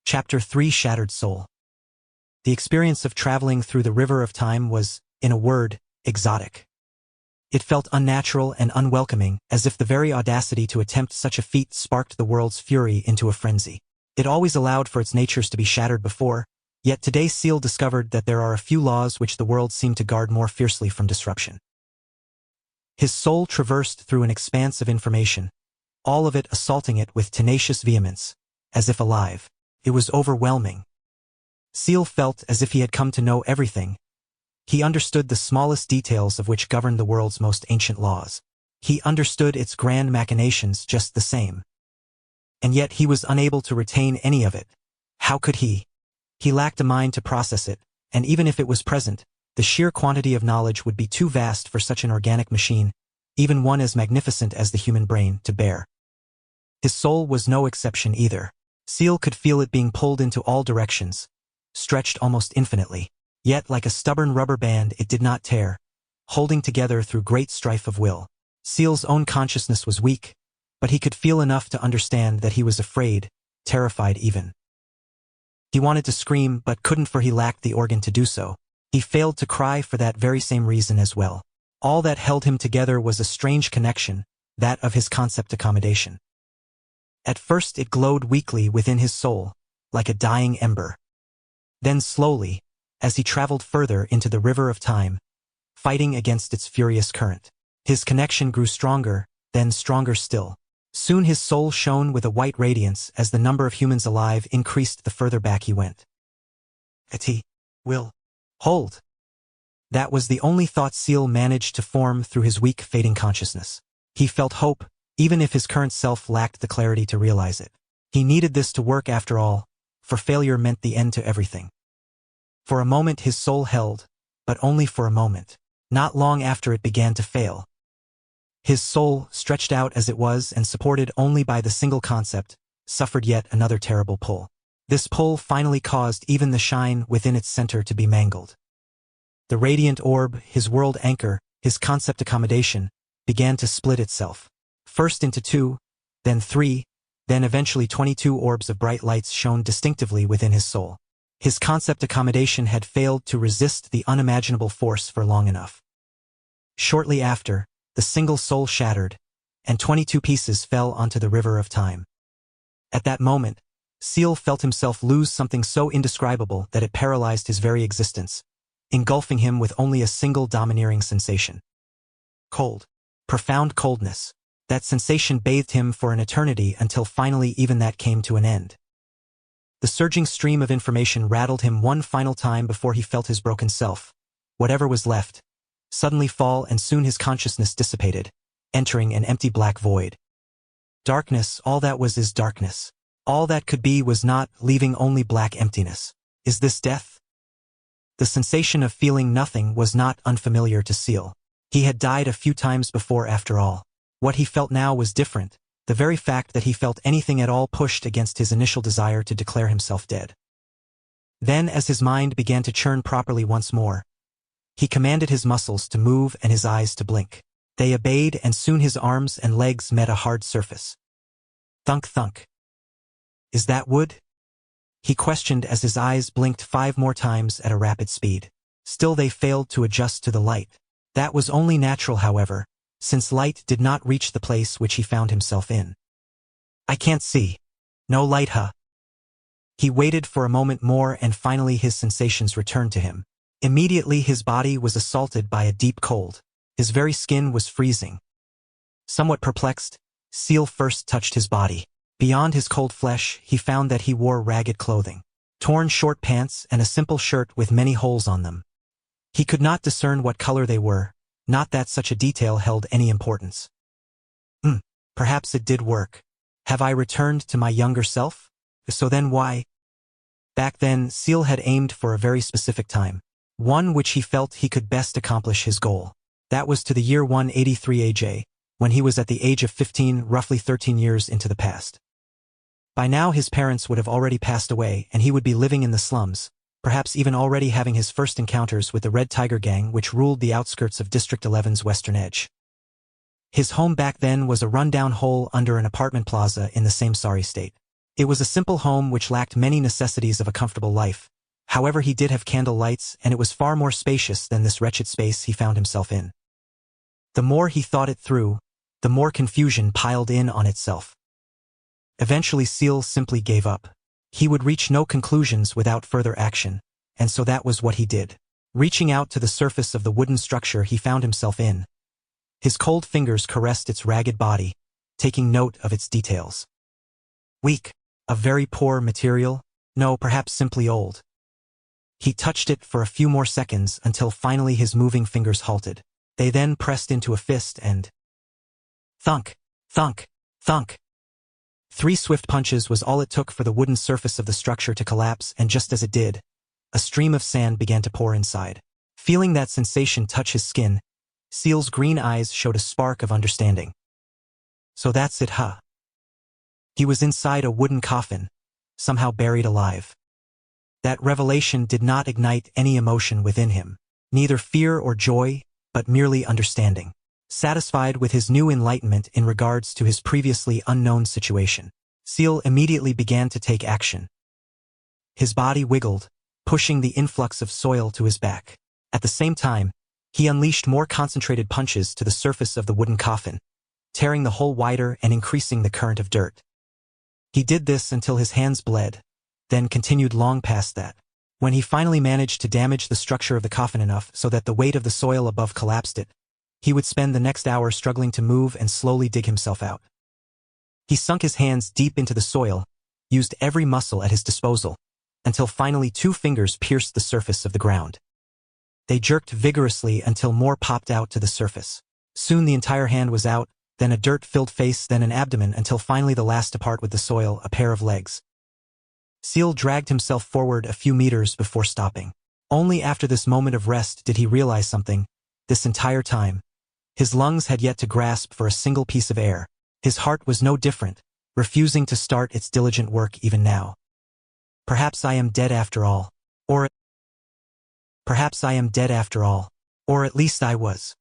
Chapter 3 Shattered Soul. The experience of traveling through the river of time was, in a word, exotic. It felt unnatural and unwelcoming, as if the very audacity to attempt such a feat sparked the world's fury into a frenzy. It always allowed for its natures to be shattered before, yet today Ciel discovered that there are a few laws which the world seemed to guard more fiercely from disruption. His soul traversed through an expanse of information, all of it assaulting it with tenacious vehemence, as if alive. It was overwhelming. Ciel felt as if he had come to know everything. He understood the smallest details of which governed the world's most ancient laws. He understood its grand machinations just the same. And yet he was unable to retain any of it. How could he? He lacked a mind to process it, and even if it was present, the sheer quantity of knowledge would be too vast for such an organic machine, even one as magnificent as the human brain, to bear. His soul was no exception either. Ciel could feel it being pulled into all directions, stretched almost infinitely. Yet like a stubborn rubber band it did not tear, holding together through great strife of will. Ciel's own consciousness was weak, but he could feel enough to understand that he was afraid, terrified even. He wanted to scream but couldn't, for he lacked the organ to do so. He failed to cry for that very same reason as well. All that held him together was a strange connection, that of his concept accommodation. At first it glowed weakly within his soul, like a dying ember. Then slowly, as he traveled further into the river of time, fighting against its furious current, his connection grew stronger, then stronger still. Soon his soul shone with a white radiance as the number of humans alive increased the further back he went. He will hold. That was the only thought Ciel managed to form through his weak, fading consciousness. He felt hope, even if his current self lacked the clarity to realize it. He needed this to work after all, for failure meant the end to everything. For a moment his soul held, but only for a moment. Not long after it began to fail. His soul, stretched out as it was and supported only by the single concept, suffered yet another terrible pull. This pull finally caused even the shine within its center to be mangled. The radiant orb, his world anchor, his concept accommodation, began to split itself. First into 2, then 3, then eventually 22 orbs of bright lights shone distinctively within his soul. His concept accommodation had failed to resist the unimaginable force for long enough. Shortly after, the single soul shattered, and 22 pieces fell onto the river of time. At that moment, Ciel felt himself lose something so indescribable that it paralyzed his very existence, engulfing him with only a single domineering sensation. Cold. Profound coldness. That sensation bathed him for an eternity until finally even that came to an end. The surging stream of information rattled him one final time before he felt his broken self, whatever was left, suddenly fall, and soon his consciousness dissipated, entering an empty black void. Darkness, all that was is darkness. All that could be was not, leaving only black emptiness. Is this death? The sensation of feeling nothing was not unfamiliar to Ciel. He had died a few times before after all. What he felt now was different. The very fact that he felt anything at all pushed against his initial desire to declare himself dead. Then, as his mind began to churn properly once more, he commanded his muscles to move and his eyes to blink. They obeyed, and soon his arms and legs met a hard surface. Thunk thunk. Is that wood? He questioned as his eyes blinked 5 more times at a rapid speed. Still they failed to adjust to the light. That was only natural, however, since light did not reach the place which he found himself in. I can't see. No light, huh? He waited for a moment more, and finally his sensations returned to him. Immediately his body was assaulted by a deep cold. His very skin was freezing. Somewhat perplexed, Ciel first touched his body. Beyond his cold flesh, he found that he wore ragged clothing. Torn short pants and a simple shirt with many holes on them. He could not discern what color they were, not that such a detail held any importance. Perhaps it did work. Have I returned to my younger self? So then why? Back then, Ciel had aimed for a very specific time. One which he felt he could best accomplish his goal. That was to the year 183 AJ, when he was at the age of 15, roughly 13 years into the past. By now his parents would have already passed away, and he would be living in the slums, perhaps even already having his first encounters with the Red Tiger gang which ruled the outskirts of District 11's western edge. His home back then was a rundown hole under an apartment plaza in the same sorry state. It was a simple home which lacked many necessities of a comfortable life. However, he did have candle lights, and it was far more spacious than this wretched space he found himself in. The more he thought it through, the more confusion piled in on itself. Eventually Ciel simply gave up. He would reach no conclusions without further action, and so that was what he did. Reaching out to the surface of the wooden structure he found himself in, his cold fingers caressed its ragged body, taking note of its details. Weak, of very poor material, no, perhaps simply old. He touched it for a few more seconds until finally his moving fingers halted. They then pressed into a fist and... thunk, thunk, thunk. 3 swift punches was all it took for the wooden surface of the structure to collapse, and just as it did, a stream of sand began to pour inside. Feeling that sensation touch his skin, Ciel's green eyes showed a spark of understanding. So that's it, huh? He was inside a wooden coffin, somehow buried alive. That revelation did not ignite any emotion within him, neither fear or joy, but merely understanding. Satisfied with his new enlightenment in regards to his previously unknown situation, Ciel immediately began to take action. His body wiggled, pushing the influx of soil to his back. At the same time, he unleashed more concentrated punches to the surface of the wooden coffin, tearing the hole wider and increasing the current of dirt. He did this until his hands bled, then continued long past that. When he finally managed to damage the structure of the coffin enough so that the weight of the soil above collapsed it, he would spend the next hour struggling to move and slowly dig himself out. He sunk his hands deep into the soil, used every muscle at his disposal, until finally 2 fingers pierced the surface of the ground. They jerked vigorously until more popped out to the surface. Soon the entire hand was out, then a dirt-filled face, then an abdomen, until finally the last to part with the soil, a pair of legs. Ciel dragged himself forward a few meters before stopping. Only after this moment of rest did he realize something. This entire time, his lungs had yet to grasp for a single piece of air. His heart was no different, refusing to start its diligent work even now. Perhaps I am dead after all. Perhaps I am dead after all. Or at least I was.